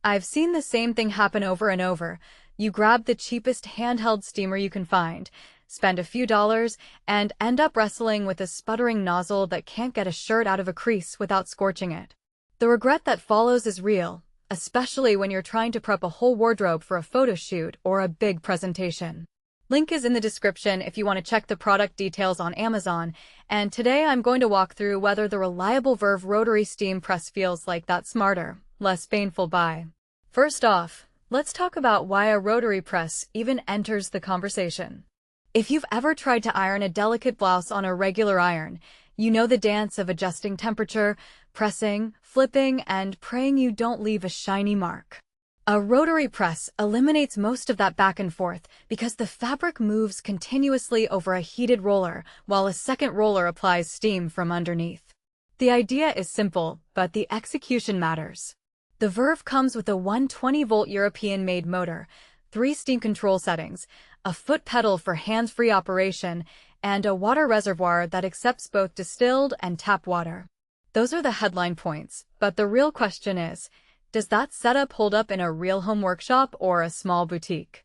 I've seen the same thing happen over and over. You grab the cheapest handheld steamer you can find, spend a few dollars, and end up wrestling with a sputtering nozzle that can't get a shirt out of a crease without scorching it. The regret that follows is real, especially when you're trying to prep a whole wardrobe for a photo shoot or a big presentation. Link is in the description if you want to check the product details on Amazon, and today I'm going to walk through whether the reliable Verve Rotary steam press feels like that smarter, less painful buy. First off, let's talk about why a rotary press even enters the conversation. If you've ever tried to iron a delicate blouse on a regular iron, you know the dance of adjusting temperature, pressing, flipping, and praying you don't leave a shiny mark. A rotary press eliminates most of that back and forth because the fabric moves continuously over a heated roller while a second roller applies steam from underneath. The idea is simple, but the execution matters. The Verve comes with a 120-volt European-made motor, 3 steam control settings, a foot pedal for hands-free operation, and a water reservoir that accepts both distilled and tap water. Those are the headline points, but the real question is, does that setup hold up in a real home workshop or a small boutique?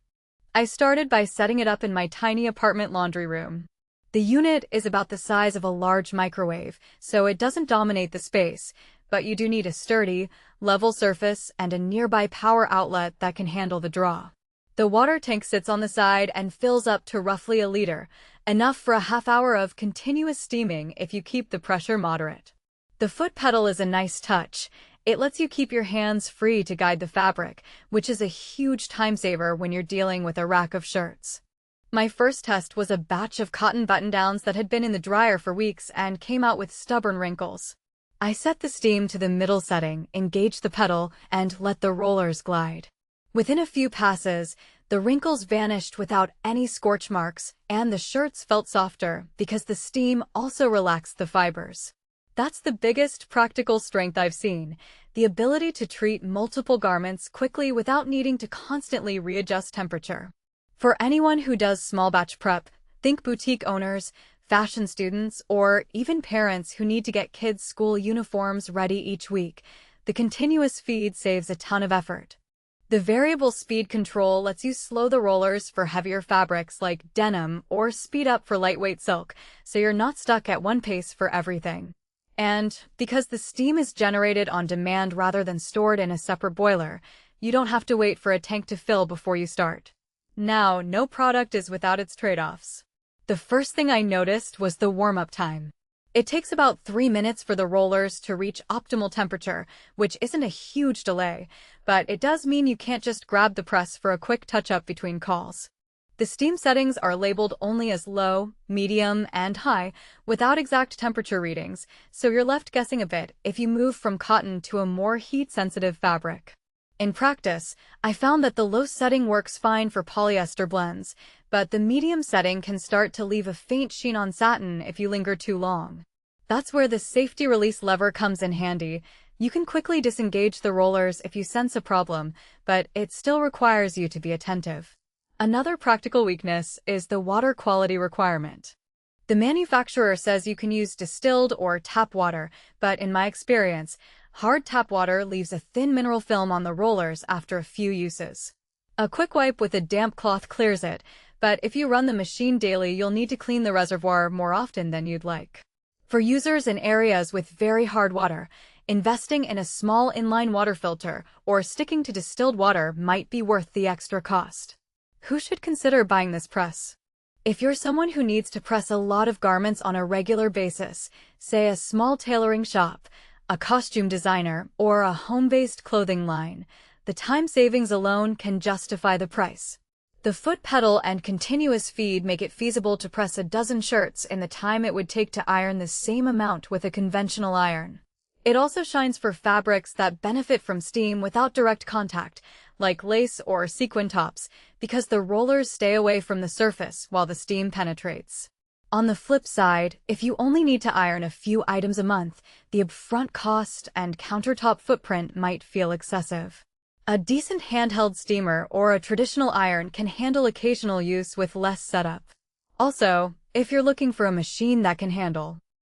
I started by setting it up in my tiny apartment laundry room. The unit is about the size of a large microwave, so it doesn't dominate the space, but you do need a sturdy, level surface and a nearby power outlet that can handle the draw. The water tank sits on the side and fills up to roughly a liter, enough for a half hour of continuous steaming if you keep the pressure moderate. The foot pedal is a nice touch. It lets you keep your hands free to guide the fabric, which is a huge time saver when you're dealing with a rack of shirts. My first test was a batch of cotton button-downs that had been in the dryer for weeks and came out with stubborn wrinkles. I set the steam to the middle setting, engaged the pedal, and let the rollers glide. Within a few passes, the wrinkles vanished without any scorch marks, and the shirts felt softer because the steam also relaxed the fibers. That's the biggest practical strength I've seen, the ability to treat multiple garments quickly without needing to constantly readjust temperature. For anyone who does small batch prep, think boutique owners, fashion students, or even parents who need to get kids' school uniforms ready each week, the continuous feed saves a ton of effort. The variable speed control lets you slow the rollers for heavier fabrics like denim or speed up for lightweight silk, so you're not stuck at one pace for everything. And because the steam is generated on demand rather than stored in a separate boiler, you don't have to wait for a tank to fill before you start. Now, no product is without its trade-offs. The first thing I noticed was the warm-up time. It takes about 3 minutes for the rollers to reach optimal temperature, which isn't a huge delay, but it does mean you can't just grab the press for a quick touch-up between calls. The steam settings are labeled only as low, medium, and high, without exact temperature readings, so you're left guessing a bit if you move from cotton to a more heat-sensitive fabric. In practice, I found that the low setting works fine for polyester blends, but the medium setting can start to leave a faint sheen on satin if you linger too long. That's where the safety release lever comes in handy. You can quickly disengage the rollers if you sense a problem, but it still requires you to be attentive. Another practical weakness is the water quality requirement. The manufacturer says you can use distilled or tap water, but in my experience, hard tap water leaves a thin mineral film on the rollers after a few uses. A quick wipe with a damp cloth clears it, but if you run the machine daily, you'll need to clean the reservoir more often than you'd like. For users in areas with very hard water, investing in a small inline water filter or sticking to distilled water might be worth the extra cost. Who should consider buying this press? If you're someone who needs to press a lot of garments on a regular basis, say a small tailoring shop, a costume designer, or a home-based clothing line, the time savings alone can justify the price. The foot pedal and continuous feed make it feasible to press a dozen shirts in the time it would take to iron the same amount with a conventional iron. It also shines for fabrics that benefit from steam without direct contact, like lace or sequin tops, because the rollers stay away from the surface while the steam penetrates. On the flip side, if you only need to iron a few items a month, the upfront cost and countertop footprint might feel excessive. A decent handheld steamer or a traditional iron can handle occasional use with less setup. Also, if you're looking for a machine that can handle